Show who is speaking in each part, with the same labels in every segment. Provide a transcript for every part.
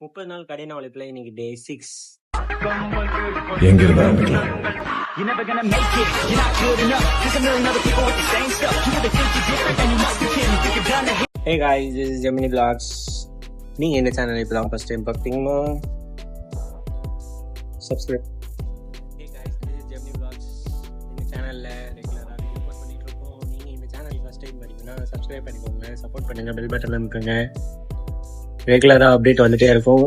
Speaker 1: 30 நாள் கடின உழைப்புல இன்னைக்கு டே 6.
Speaker 2: எங்கிருந்தா ஆரம்பிக்கலாம்?
Speaker 1: Hey guys, this is Gemini Vlogs. நீங்க இந்த சேனல் இப்பதான் ஃபர்ஸ்ட் டைம் பார்த்தீங்கன்னா subscribe. Hey guys, this is Gemini Vlogs. இந்த சேனல்ல ரெகுலரா வீடியோ போஸ்ட் பண்ணிட்டு இருக்கோம். நீங்க இந்த சேனல் ஃபர்ஸ்ட் டைம் பார்த்தீங்கன்னா சப்ஸ்கிரைப் பண்ணிக்கோங்க, சப்போர்ட் பண்ணுங்க, பெல் பட்டன்ல அமுக்குங்க. ரெகுலரா அப்டேட் வந்துட்டே இருக்கும்.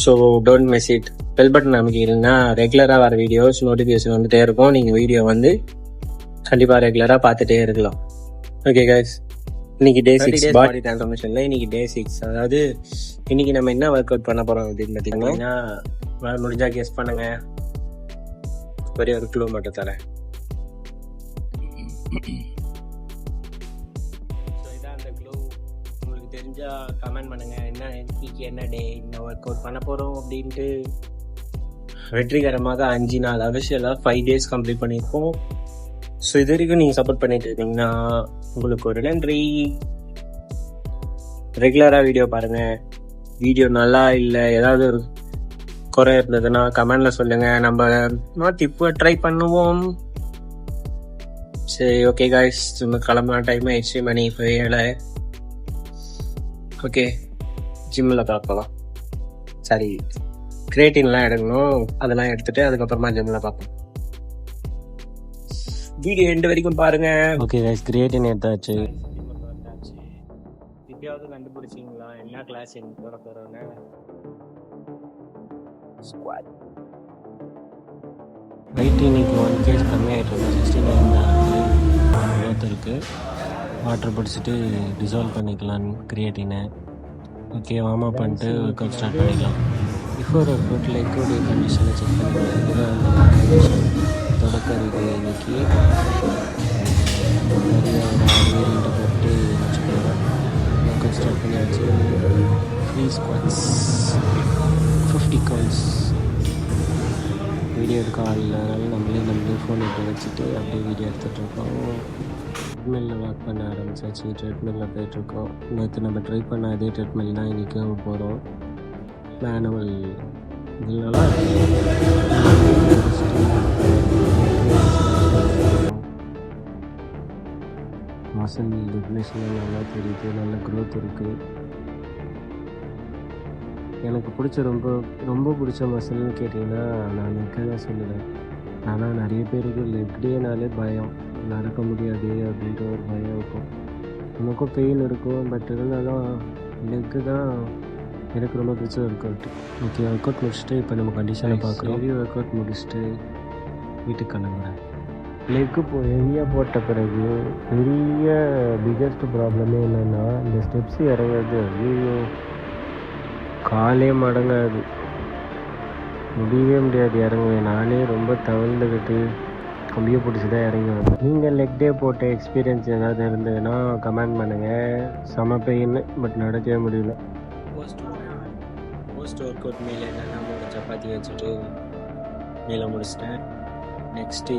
Speaker 1: So don't miss it. Bell button அமைக்கிங்கன்னா ரெகுலராக வர வீடியோஸ் நோட்டிஃபிகேஷன் வந்துட்டே இருக்கும். நீங்கள் வீடியோ வந்து கண்டிப்பாக ரெகுலராக பார்த்துட்டே இருக்கலாம். ஓகே கைஸ், இன்னைக்கு டே 6 பாடி ட்ரான்ஸ்ஃபர்மேஷனில் இன்னைக்கு டே 6. அதாவது இன்னைக்கு நம்ம என்ன ஒர்க் அவுட் பண்ண போகிறோம் அப்படின்னு பார்த்தீங்கன்னா, முடிஞ்சால் கெஸ் பண்ணுங்க. ஒரே ஒரு க்ளூ மட்டும் தரேன். தெரிஞ்சா கமெண்ட் பண்ணுங்க, என்ன இன்னைக்கு என்ன டே, என்ன ஒர்க் அவுட் பண்ண போறோம் அப்படின்ட்டு. வெற்றிகரமாக 5 நாள் அபிஷியலா 5 days கம்ப்ளீட் பண்ணியிருக்கோம். ஸோ இது வரைக்கும் நீங்க சப்போர்ட் பண்ணிட்டு இருக்கீங்கன்னா உங்களுக்கு ஒரு நன்றி. ரெகுலரா வீடியோ பாருங்க. வீடியோ நல்லா இல்லை, ஏதாவது ஒரு குறை இருந்ததுன்னா கமெண்ட்ல சொல்லுங்க, நம்ம இப்போ ட்ரை பண்ணுவோம். சரி, ஓகே காய்ஸ், நம்ம கிளம்புன டைம் ஆயிடுச்சு. மணி 7. ஓகே, ஜிம்மில் பார்க்கலாம். சரி, கிரியேட்டின்லாம் எடுக்கணும், அதெல்லாம் எடுத்துட்டு அதுக்கப்புறமா ஜிம்மில் பார்ப்போம். வீடியோ எண்டு வரைக்கும் பாருங்க.
Speaker 3: ஓகே கைஸ், கிரியேட்டின் எடுத்தாச்சு.
Speaker 1: இப்பயாவது கண்டுபிடிச்சிங்களா என்ன கிளாஸ் எனக்கு போட போகிறோன்னு? ஸ்குவாட்.
Speaker 3: வெயிட் இன்னைக்கு 1 kg கம்மியாகிட்டு இருக்கு. 69 தான் இருக்குது. வாட்டர் பிடிச்சிட்டு டிசால்வ் பண்ணிக்கலாம் கிரியேட்டினை. ஓகே, வார்ம் அப் பண்ணிட்டு ஒர்க் அவுட் ஸ்டார்ட் பண்ணிக்கலாம். பிஃபோர் ஒர்க் அவுட் லெக்கோடைய கண்டிஷனை செக் பண்ணிக்கலாம். இதுதான் கண்டிஷன். தொடக்க இருக்குது இன்னைக்கு. நிறைய ஒரு 6 வேரியண்ட்டை போட்டு வச்சுக்கலாம். ஒர்க் அவுட் ஸ்டார்ட் பண்ணியாச்சு. Free squads 50 counts. வீடியோ எடுக்க ஆள் இல்லாதனால நம்மளே ஃபோன் எடுத்து வச்சுட்டு அப்படியே வீடியோ எடுத்துகிட்டு இருக்கோம். ட்ரெட்மில்லில் ஒர்க் பண்ண ஆரம்பிச்சாச்சு. ட்ரெட்மில்லில் போயிட்டுருக்கோம். நேற்று நம்ம ட்ரை பண்ண அதே ட்ரெட்மில் தான் இன்றைக்கும் போகிறோம். மேனுவல் இதனால மசில் டெஃபினேஷன் நல்லா தெரியுது, நல்ல க்ரோத் இருக்குது. எனக்கு பிடிச்ச ரொம்ப பிடிச்ச மசில்னு கேட்டிங்கன்னா நான் நெக்கை தான் சொல்லுவேன். ஆனால் நிறைய பேருக்கு லெக் டேனாலே பயம், நடக்க முடியாது அப்படின்ற ஒரு பயம் இருக்கும். நமக்கும் பெயின் இருக்கும், பட் இருந்தாலும் லெக்கு தான் எனக்கு ரொம்ப பிடிச்ச work out. Okay, work out முடிச்சுட்டு இப்போ நம்ம கண்டிஷனை பார்க்குறோம். ஹெவி ஒர்க் அவுட் முடிச்சுட்டு வீட்டுக்கு கிளம்புறேன். லெக்கு ஹெவியாக போட்ட பிறகு பெரிய பிக்கஸ்ட் ப்ராப்ளமே என்னென்னா, இந்த ஸ்டெப்ஸ் இறங்குறது ஐயோ காலே மடங்காது, முடியவே முடியாது இறங்குவேன். நானே ரொம்ப தவிழ்ந்துக்கிட்டு கம்பியை பிடிச்சி தான் இறங்கி வந்தேன். நீங்கள் லெக் டே போட்ட எக்ஸ்பீரியன்ஸ் ஏதாவது இருந்ததுன்னா கமெண்ட் பண்ணுங்கள். செம பெயின், பட் நடக்கவே முடியல.
Speaker 1: போஸ்ட் ஒர்க் அவுட் மீல் என்னென்னா 3 சப்பாத்தி வச்சுட்டு மீலை முடிச்சிட்டேன். நெக்ஸ்ட்டு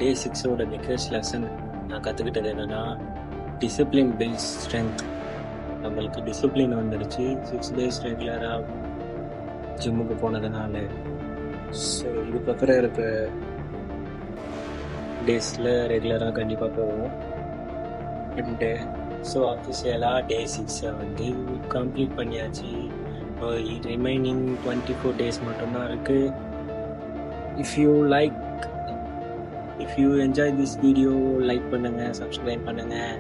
Speaker 1: டே 6ஓட நெக்ஸ்ட் லெசன் நான் கற்றுக்கிட்டது என்னென்னா, டிசிப்ளின் பில்ட்ஸ் ஸ்ட்ரென்த். நம்மளுக்கு டிசிப்ளின் வந்துடுச்சு 6 days ரெகுலராக ஜிம்முக்கு போனதுனால. ஸோ இதுக்கப்புறம் இருக்க டேஸில் ரெகுலராக கண்டிப்பாக போவோம். அண்டு ஸோ அஃபிஷியலாக டே 6 வந்து கம்ப்ளீட் பண்ணியாச்சு. ரிமைனிங் 24 days மட்டும்தான் இருக்குது. If you enjoy this video, like பண்ணுங்கள், சப்ஸ்கிரைப் பண்ணுங்கள்.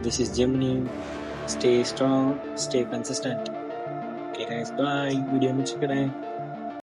Speaker 1: This is Gemini. Stay strong, stay consistent. Okay guys, bye. Video முடிச்சுக்கிறேன்.